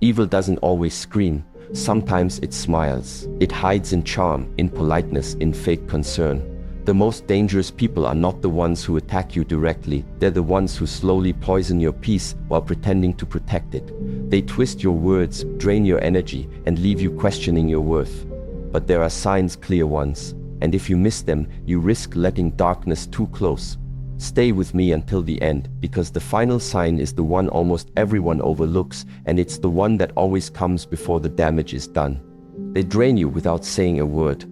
Evil doesn't always scream. Sometimes it smiles. It hides in charm, in politeness, in fake concern. The most dangerous people are not the ones who attack you directly. They're the ones who slowly poison your peace while pretending to protect it. They twist your words, drain your energy, and leave you questioning your worth. But there are signs, clear ones, and if you miss them, you risk letting darkness too close. Stay with me until the end, because the final sign is the one almost everyone overlooks, and it's the one that always comes before the damage is done. They drain you without saying a word.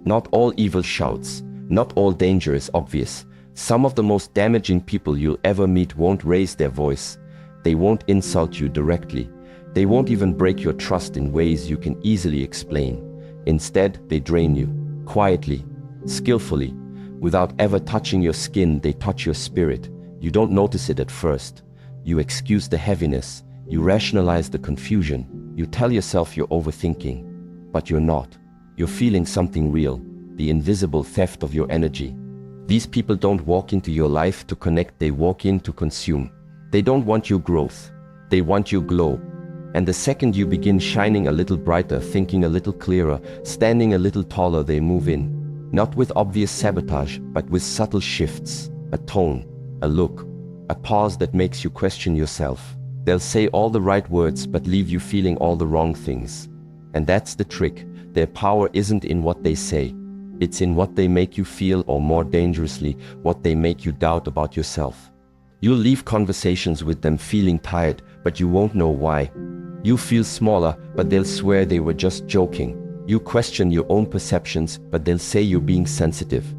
Not all evil shouts. Not all danger is obvious. Some of the most damaging people you'll ever meet won't raise their voice. They won't insult you directly. They won't even break your trust in ways you can easily explain. Instead, they drain you. Quietly, skillfully. Without ever touching your skin, they touch your spirit. You don't notice it at first. You excuse the heaviness. You rationalize the confusion. You tell yourself you're overthinking. But you're not. You're feeling something real. The invisible theft of your energy. These people don't walk into your life to connect, they walk in to consume. They don't want your growth. They want your glow. And the second you begin shining a little brighter, thinking a little clearer, standing a little taller, they move in. Not with obvious sabotage, but with subtle shifts. A tone, a look, a pause that makes you question yourself. They'll say all the right words, but leave you feeling all the wrong things. And that's the trick. Their power isn't in what they say. It's in what they make you feel, or more dangerously, what they make you doubt about yourself. You'll leave conversations with them feeling tired, but you won't know why. You feel smaller, but they'll swear they were just joking. You question your own perceptions, but they'll say you're being sensitive.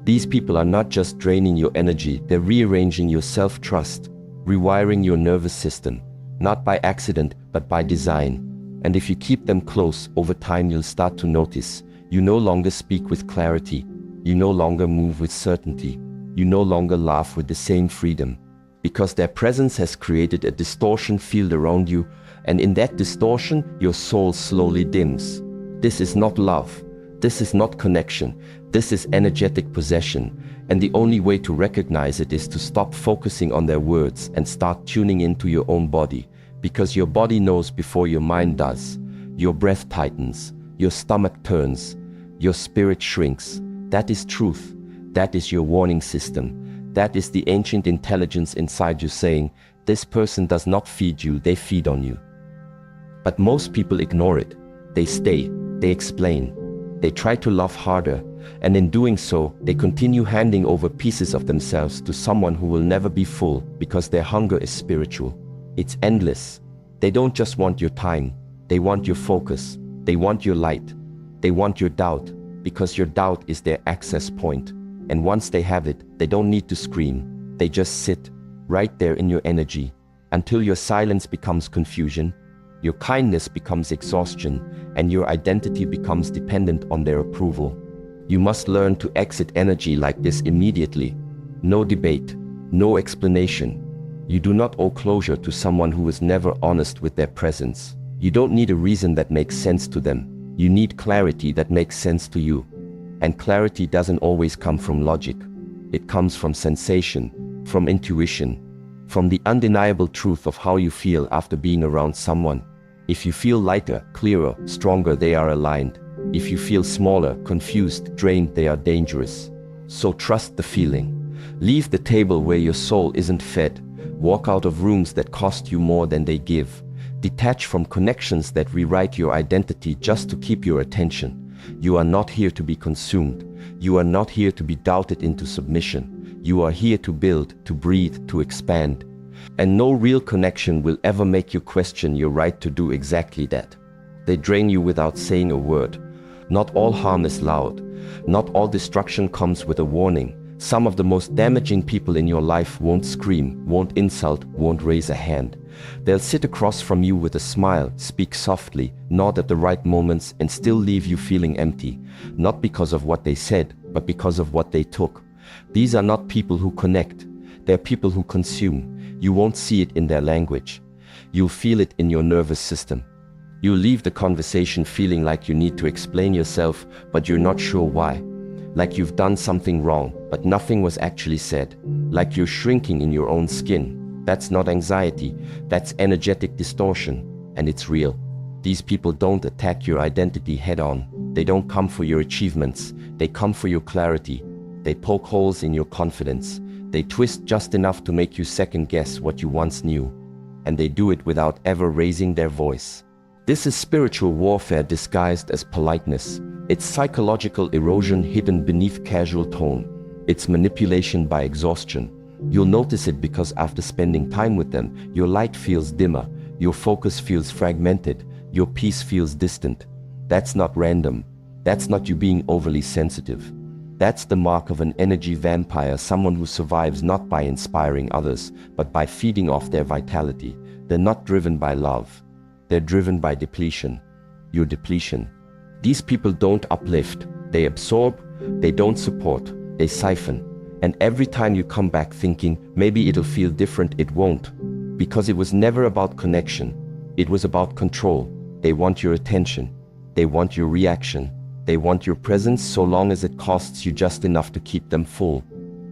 These people are not just draining your energy, they're rearranging your self-trust, rewiring your nervous system, not by accident, but by design. And if you keep them close, over time you'll start to notice. You no longer speak with clarity. You no longer move with certainty. You no longer laugh with the same freedom. Because their presence has created a distortion field around you, and in that distortion, your soul slowly dims. This is not love. This is not connection. This is energetic possession. And the only way to recognize it is to stop focusing on their words and start tuning into your own body. Because your body knows before your mind does. Your breath tightens. Your stomach turns, your spirit shrinks. That is truth. That is your warning system. That is the ancient intelligence inside you saying, this person does not feed you, they feed on you. But most people ignore it. They stay, they explain, they try to love harder, and in doing so, they continue handing over pieces of themselves to someone who will never be full, because their hunger is spiritual. It's endless. They don't just want your time, they want your focus. They want your light. They want your doubt, because your doubt is their access point. And once they have it, they don't need to scream. They just sit, right there in your energy, until your silence becomes confusion, your kindness becomes exhaustion, and your identity becomes dependent on their approval. You must learn to exit energy like this immediately. No debate, no explanation. You do not owe closure to someone who is never honest with their presence. You don't need a reason that makes sense to them. You need clarity that makes sense to you. And clarity doesn't always come from logic. It comes from sensation, from intuition, from the undeniable truth of how you feel after being around someone. If you feel lighter, clearer, stronger, they are aligned. If you feel smaller, confused, drained, they are dangerous. So trust the feeling. Leave the table where your soul isn't fed. Walk out of rooms that cost you more than they give. Detach from connections that rewrite your identity just to keep your attention. You are not here to be consumed. You are not here to be doubted into submission. You are here to build, to breathe, to expand. And no real connection will ever make you question your right to do exactly that. They drain you without saying a word. Not all harm is loud. Not all destruction comes with a warning. Some of the most damaging people in your life won't scream, won't insult, won't raise a hand. They'll sit across from you with a smile, speak softly, nod at the right moments, and still leave you feeling empty. Not because of what they said, but because of what they took. These are not people who connect. They're people who consume. You won't see it in their language. You'll feel it in your nervous system. You'll leave the conversation feeling like you need to explain yourself, but you're not sure why. Like you've done something wrong, but nothing was actually said. Like you're shrinking in your own skin. That's not anxiety, that's energetic distortion. and it's real. These people don't attack your identity head-on. They don't come for your achievements. They come for your clarity. They poke holes in your confidence. They twist just enough to make you second-guess what you once knew. And they do it without ever raising their voice. This is spiritual warfare disguised as politeness. It's psychological erosion hidden beneath casual tone. It's manipulation by exhaustion. You'll notice it because after spending time with them, your light feels dimmer, your focus feels fragmented, your peace feels distant. That's not random. That's not you being overly sensitive. That's the mark of an energy vampire, someone who survives not by inspiring others, but by feeding off their vitality. They're not driven by love. They're driven by depletion. Your depletion. These people don't uplift. They absorb. They don't support. They siphon. And every time you come back thinking, maybe it'll feel different, it won't. Because it was never about connection. It was about control. They want your attention. They want your reaction. They want your presence so long as it costs you just enough to keep them full.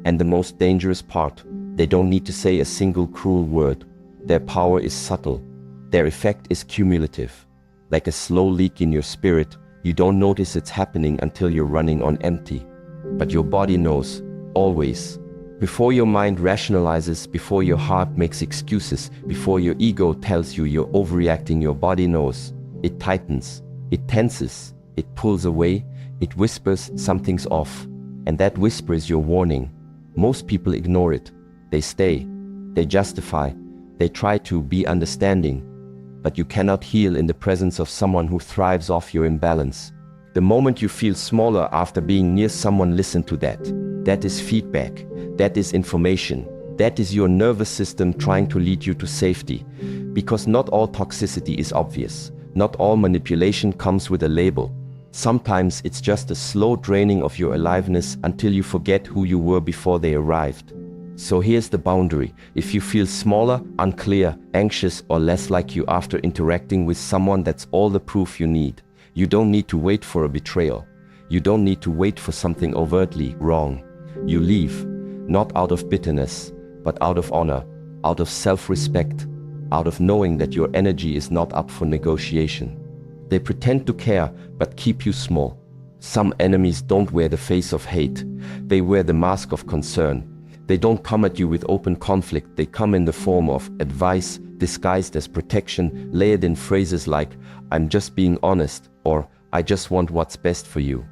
And the most dangerous part, they don't need to say a single cruel word. Their power is subtle. Their effect is cumulative. Like a slow leak in your spirit, you don't notice it's happening until you're running on empty. But your body knows, always. Before your mind rationalizes, before your heart makes excuses, before your ego tells you you're overreacting, your body knows. It tightens, it tenses, it pulls away, it whispers something's off. And that whisper is your warning. Most people ignore it. They stay, they justify, they try to be understanding. But you cannot heal in the presence of someone who thrives off your imbalance. The moment you feel smaller after being near someone, listen to that. That is feedback. That is information. That is your nervous system trying to lead you to safety. Because not all toxicity is obvious. Not all manipulation comes with a label. Sometimes it's just a slow draining of your aliveness until you forget who you were before they arrived. So here's the boundary. If you feel smaller, unclear, anxious, or less like you after interacting with someone, that's all the proof you need. You don't need to wait for a betrayal. You don't need to wait for something overtly wrong. You leave, not out of bitterness, but out of honor, out of self-respect, out of knowing that your energy is not up for negotiation. They pretend to care, but keep you small. Some enemies don't wear the face of hate. They wear the mask of concern. They don't come at you with open conflict. They come in the form of advice, disguised as protection, layered in phrases like, "I'm just being honest," or "I just want what's best for you."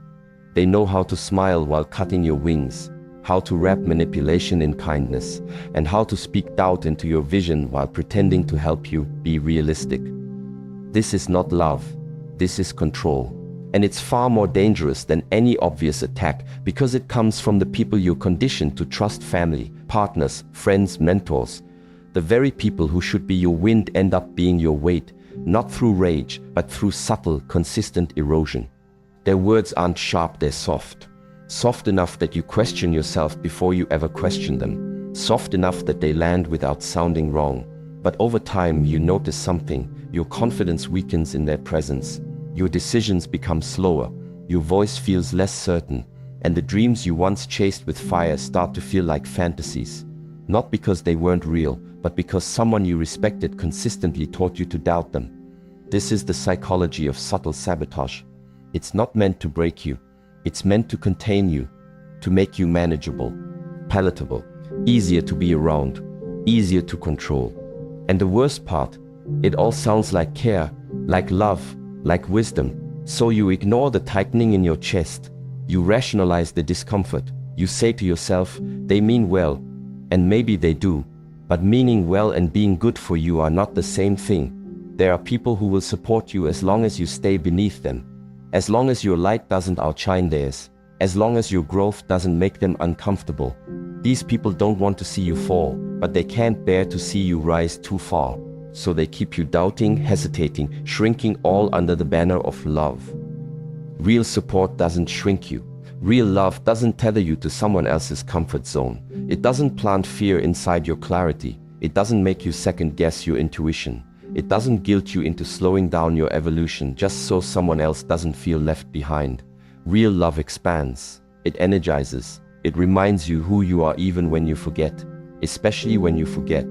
They know how to smile while cutting your wings, how to wrap manipulation in kindness, and how to speak doubt into your vision while pretending to help you be realistic. This is not love. This is control. And it's far more dangerous than any obvious attack because it comes from the people you're conditioned to trust: family, partners, friends, mentors. The very people who should be your wind end up being your weight, not through rage, but through subtle, consistent erosion. Their words aren't sharp, they're soft. Soft enough that you question yourself before you ever question them. Soft enough that they land without sounding wrong. But over time, you notice something. Your confidence weakens in their presence. Your decisions become slower. Your voice feels less certain. And the dreams you once chased with fire start to feel like fantasies. Not because they weren't real, but because someone you respected consistently taught you to doubt them. This is the psychology of subtle sabotage. It's not meant to break you. It's meant to contain you, to make you manageable, palatable, easier to be around, easier to control. And the worst part, it all sounds like care, like love, like wisdom. So you ignore the tightening in your chest. You rationalize the discomfort. You say to yourself, they mean well. And maybe they do. But meaning well and being good for you are not the same thing. There are people who will support you as long as you stay beneath them. As long as your light doesn't outshine theirs. As long as your growth doesn't make them uncomfortable. These people don't want to see you fall, but they can't bear to see you rise too far. So they keep you doubting, hesitating, shrinking, all under the banner of love. Real support doesn't shrink you. Real love doesn't tether you to someone else's comfort zone. It doesn't plant fear inside your clarity. It doesn't make you second guess your intuition. It doesn't guilt you into slowing down your evolution just so someone else doesn't feel left behind. Real love expands. It energizes. It reminds you who you are even when you forget. Especially when you forget.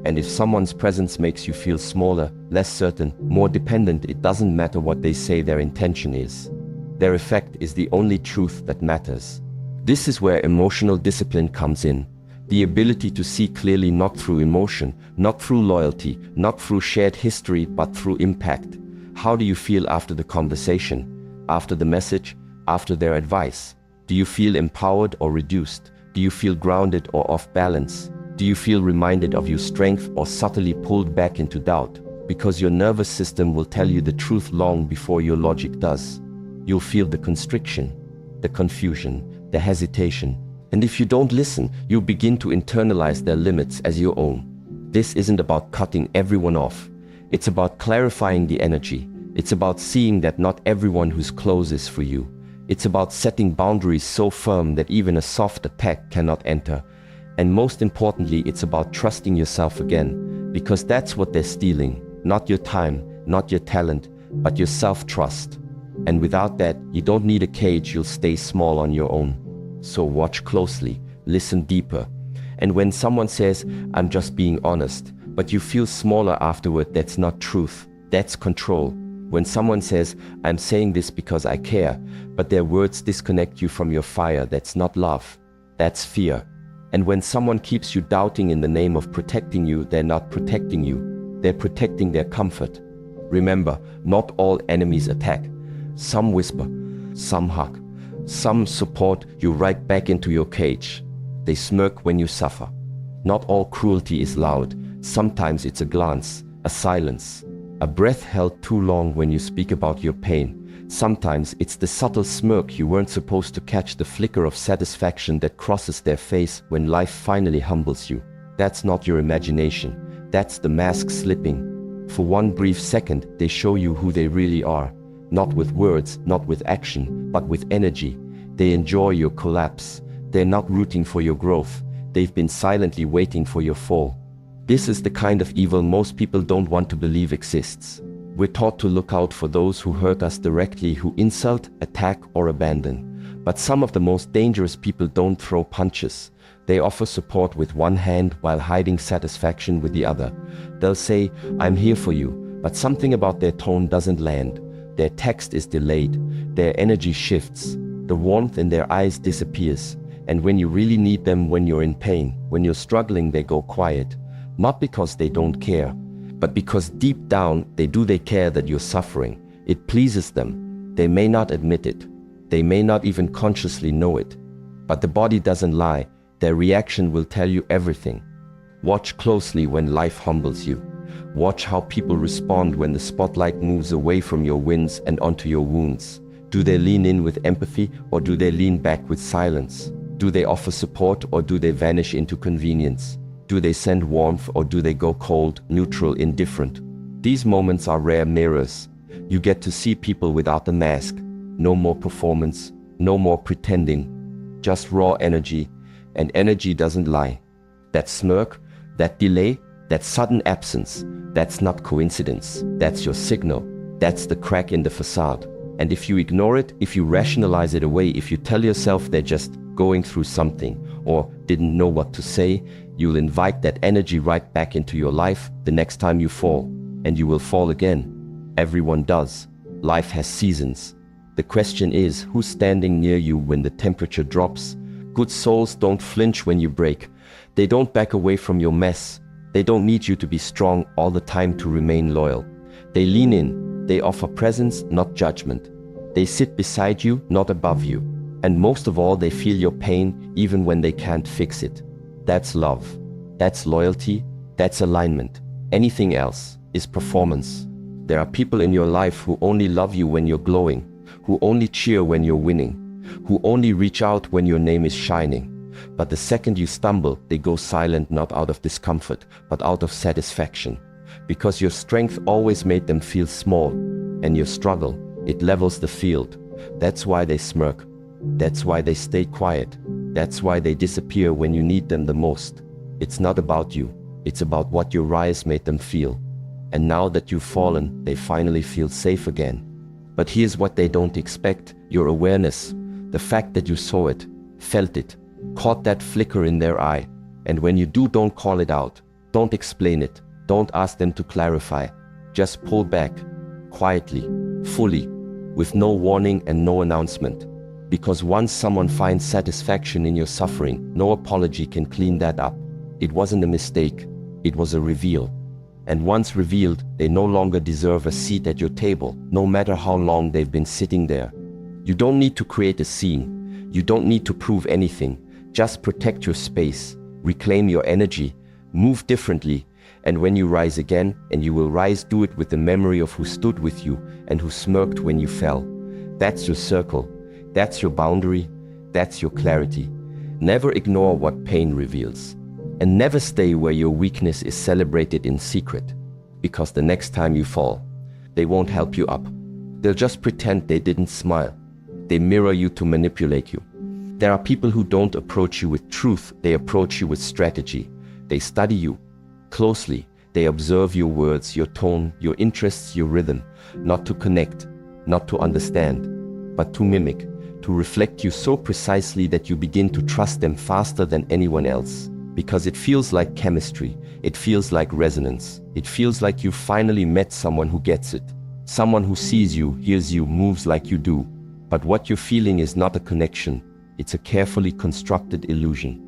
And if someone's presence makes you feel smaller, less certain, more dependent, it doesn't matter what they say their intention is. Their effect is the only truth that matters. This is where emotional discipline comes in. The ability to see clearly, not through emotion, not through loyalty, not through shared history, but through impact. How do you feel after the conversation, after the message, after their advice? Do you feel empowered or reduced? Do you feel grounded or off balance? Do you feel reminded of your strength or subtly pulled back into doubt? Because your nervous system will tell you the truth long before your logic does. You'll feel the constriction, the confusion, the hesitation. And if you don't listen, you'll begin to internalize their limits as your own. This isn't about cutting everyone off. It's about clarifying the energy. It's about seeing that not everyone who's close is for you. It's about setting boundaries so firm that even a soft attack cannot enter. And most importantly, it's about trusting yourself again, because that's what they're stealing. Not your time, not your talent, but your self-trust. And without that, you don't need a cage, you'll stay small on your own. So watch closely, listen deeper. And when someone says, "I'm just being honest," but you feel smaller afterward, that's not truth, that's control. When someone says, "I'm saying this because I care," but their words disconnect you from your fire, that's not love, that's fear. And when someone keeps you doubting in the name of protecting you, they're not protecting you, they're protecting their comfort. Remember, not all enemies attack. Some whisper, some hug, some support you right back into your cage. They smirk when you suffer. Not all cruelty is loud. Sometimes it's a glance, a silence, a breath held too long when you speak about your pain. Sometimes it's the subtle smirk you weren't supposed to catch, the flicker of satisfaction that crosses their face when life finally humbles you. That's not your imagination. That's the mask slipping. For one brief second, they show you who they really are. Not with words, not with action, but with energy. They enjoy your collapse. They're not rooting for your growth. They've been silently waiting for your fall. This is the kind of evil most people don't want to believe exists. We're taught to look out for those who hurt us directly, who insult, attack, or abandon. But some of the most dangerous people don't throw punches. They offer support with one hand while hiding satisfaction with the other. They'll say, "I'm here for you," but something about their tone doesn't land. Their text is delayed. Their energy shifts. The warmth in their eyes disappears. And when you really need them, when you're in pain, when you're struggling, they go quiet. Not because they don't care, but because deep down they care that you're suffering. It pleases them. They may not admit it. They may not even consciously know it. But the body doesn't lie. Their reaction will tell you everything. Watch closely when life humbles you. Watch how people respond when the spotlight moves away from your wins and onto your wounds. Do they lean in with empathy, or do they lean back with silence? Do they offer support, or do they vanish into convenience? Do they send warmth, or do they go cold, neutral, indifferent? These moments are rare mirrors. You get to see people without the mask. No more performance, no more pretending. Just raw energy, and energy doesn't lie. That smirk, that delay, that sudden absence, that's not coincidence. That's your signal. That's the crack in the facade. And if you ignore it, if you rationalize it away, if you tell yourself they're just going through something or didn't know what to say, you'll invite that energy right back into your life the next time you fall. And you will fall again. Everyone does. Life has seasons. The question is, who's standing near you when the temperature drops? Good souls don't flinch when you break. They don't back away from your mess. They don't need you to be strong all the time to remain loyal. They lean in. They offer presence, not judgment. They sit beside you, not above you. And most of all, they feel your pain even when they can't fix it. That's love. That's loyalty. That's alignment. Anything else is performance. There are people in your life who only love you when you're glowing, who only cheer when you're winning, who only reach out when your name is shining. But the second you stumble, they go silent, not out of discomfort, but out of satisfaction. Because your strength always made them feel small, and your struggle, it levels the field. That's why they smirk. That's why they stay quiet. That's why they disappear when you need them the most. It's not about you. It's about what your rise made them feel. And now that you've fallen, they finally feel safe again. But here's what they don't expect: your awareness. The fact that you saw it, felt it, caught that flicker in their eye. And when you do, don't call it out. Don't explain it. Don't ask them to clarify. Just pull back, quietly, fully, with no warning and no announcement. Because once someone finds satisfaction in your suffering, no apology can clean that up. It wasn't a mistake, it was a reveal. And once revealed, they no longer deserve a seat at your table, no matter how long they've been sitting there. You don't need to create a scene. You don't need to prove anything. Just protect your space, reclaim your energy, move differently, and when you rise again, and you will rise, do it with the memory of who stood with you and who smirked when you fell. That's your circle. That's your boundary. That's your clarity. Never ignore what pain reveals. And never stay where your weakness is celebrated in secret. Because the next time you fall, they won't help you up. They'll just pretend they didn't smile. They mirror you to manipulate you. There are people who don't approach you with truth, they approach you with strategy. They study you closely. They observe your words, your tone, your interests, your rhythm. Not to connect, not to understand, but to mimic, to reflect you so precisely that you begin to trust them faster than anyone else. Because it feels like chemistry, it feels like resonance, it feels like you finally met someone who gets it. Someone who sees you, hears you, moves like you do. But what you're feeling is not a connection, it's a carefully constructed illusion.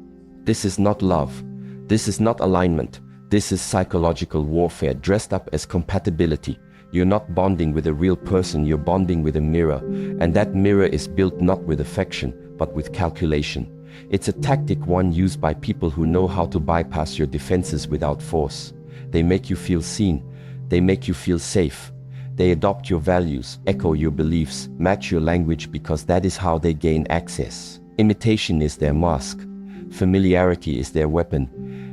This is not love, this is not alignment, this is psychological warfare dressed up as compatibility. You're not bonding with a real person, you're bonding with a mirror. And that mirror is built not with affection, but with calculation. It's a tactic one used by people who know how to bypass your defenses without force. They make you feel seen. They make you feel safe. They adopt your values, echo your beliefs, match your language because that is how they gain access. Imitation is their mask. Familiarity is their weapon.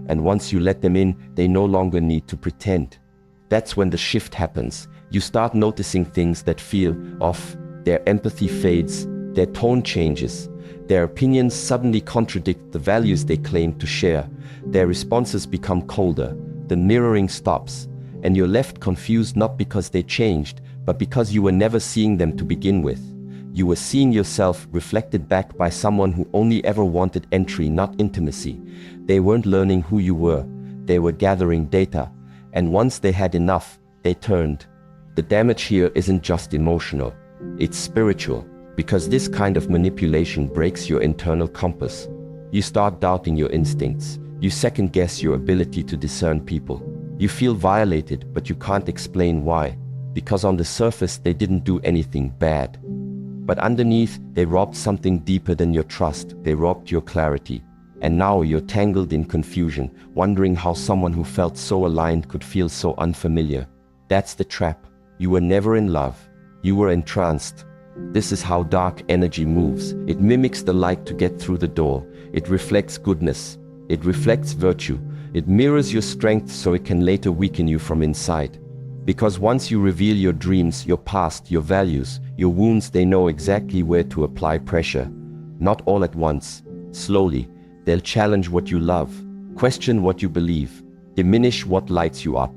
And once you let them in, they no longer need to pretend. That's when the shift happens. You start noticing things that feel off. Their empathy fades. Their tone changes. Their opinions suddenly contradict the values they claim to share. Their responses become colder. The mirroring stops. And you're left confused not because they changed, but because you were never seeing them to begin with. You were seeing yourself reflected back by someone who only ever wanted entry, not intimacy. They weren't learning who you were. They were gathering data. And once they had enough, they turned. The damage here isn't just emotional. It's spiritual. Because this kind of manipulation breaks your internal compass. You start doubting your instincts. You second-guess your ability to discern people. You feel violated, but you can't explain why. Because on the surface, they didn't do anything bad. But underneath, they robbed something deeper than your trust. They robbed your clarity. And now you're tangled in confusion, wondering how someone who felt so aligned could feel so unfamiliar. That's the trap. You were never in love. You were entranced. This is how dark energy moves. It mimics the light to get through the door. It reflects goodness. It reflects virtue. It mirrors your strength so it can later weaken you from inside. Because once you reveal your dreams, your past, your values, your wounds, they know exactly where to apply pressure. Not all at once. Slowly. They'll challenge what you love. Question what you believe. Diminish what lights you up.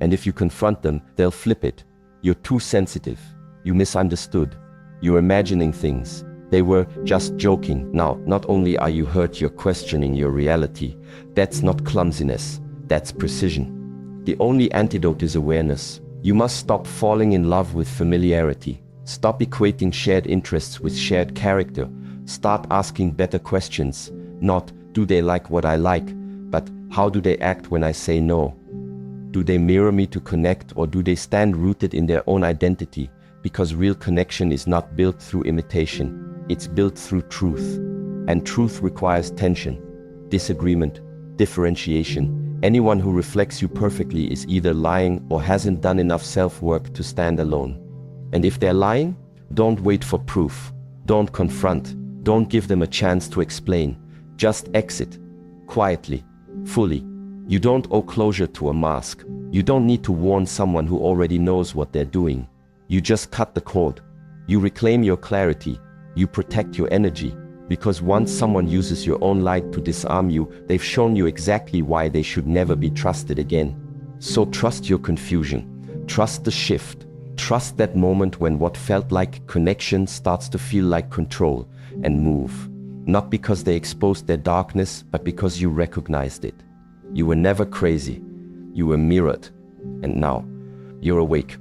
And if you confront them, they'll flip it. You're too sensitive. You misunderstood. You're imagining things. They were just joking. Now, not only are you hurt, you're questioning your reality. That's not clumsiness. That's precision. The only antidote is awareness. You must stop falling in love with familiarity. Stop equating shared interests with shared character. Start asking better questions. Not, do they like what I like, but how do they act when I say no? Do they mirror me to connect, or do they stand rooted in their own identity? Because real connection is not built through imitation, it's built through truth. And truth requires tension, disagreement, differentiation. Anyone who reflects you perfectly is either lying or hasn't done enough self-work to stand alone. And if they're lying, don't wait for proof. Don't confront. Don't give them a chance to explain. Just exit. Quietly. Fully. You don't owe closure to a mask. You don't need to warn someone who already knows what they're doing. You just cut the cord. You reclaim your clarity. You protect your energy. Because once someone uses your own light to disarm you, they've shown you exactly why they should never be trusted again. So trust your confusion. Trust the shift. Trust that moment when what felt like connection starts to feel like control and move. Not because they exposed their darkness, but because you recognized it. You were never crazy. You were mirrored. And now, you're awake.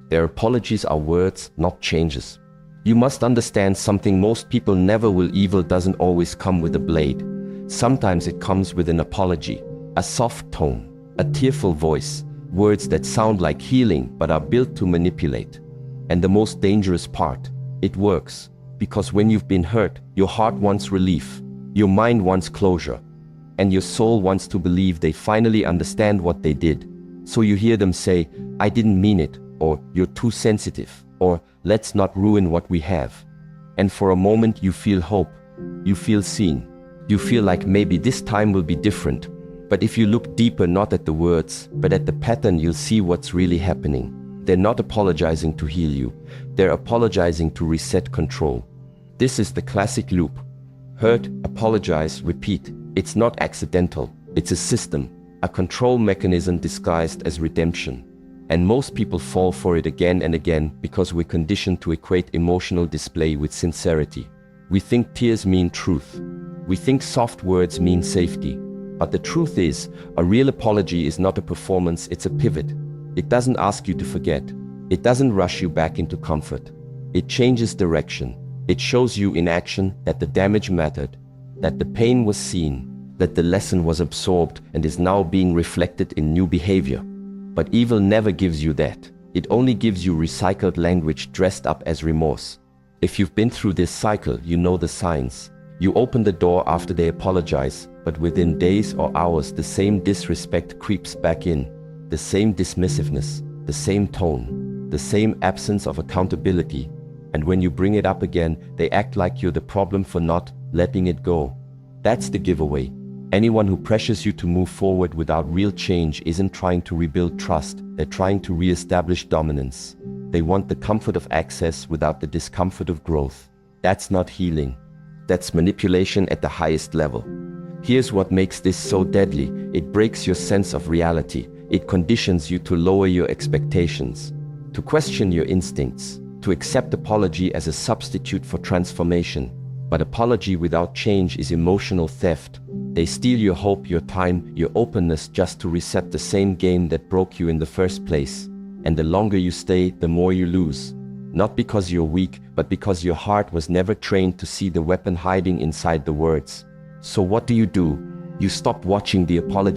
Their apologies are words, not changes. You must understand something: most people never will. Evil doesn't always come with a blade. Sometimes it comes with an apology, a soft tone, a tearful voice, words that sound like healing but are built to manipulate. And the most dangerous part, it works. Because when you've been hurt, your heart wants relief, your mind wants closure, and your soul wants to believe they finally understand what they did. So you hear them say, "I didn't mean it," or "You're too sensitive," or "Let's not ruin what we have." And for a moment you feel hope, you feel seen, you feel like maybe this time will be different. But if you look deeper, not at the words, but at the pattern, you'll see what's really happening. They're not apologizing to heal you, they're apologizing to reset control. This is the classic loop. Hurt, apologize, repeat. It's not accidental, it's a system, a control mechanism disguised as redemption. And most people fall for it again and again because we're conditioned to equate emotional display with sincerity. We think tears mean truth. We think soft words mean safety. But the truth is, a real apology is not a performance, it's a pivot. It doesn't ask you to forget. It doesn't rush you back into comfort. It changes direction. It shows you in action that the damage mattered, that the pain was seen, that the lesson was absorbed and is now being reflected in new behavior. But evil never gives you that. It only gives you recycled language dressed up as remorse. If you've been through this cycle, you know the signs. You open the door after they apologize, but within days or hours the same disrespect creeps back in. The same dismissiveness, the same tone, the same absence of accountability. And when you bring it up again, they act like you're the problem for not letting it go. That's the giveaway. Anyone who pressures you to move forward without real change isn't trying to rebuild trust, they're trying to re-establish dominance. They want the comfort of access without the discomfort of growth. That's not healing. That's manipulation at the highest level. Here's what makes this so deadly. It breaks your sense of reality. It conditions you to lower your expectations, to question your instincts, to accept apology as a substitute for transformation. But apology without change is emotional theft. They steal your hope, your time, your openness just to reset the same game that broke you in the first place. And the longer you stay, the more you lose. Not because you're weak, but because your heart was never trained to see the weapon hiding inside the words. So what do? You stop watching the apology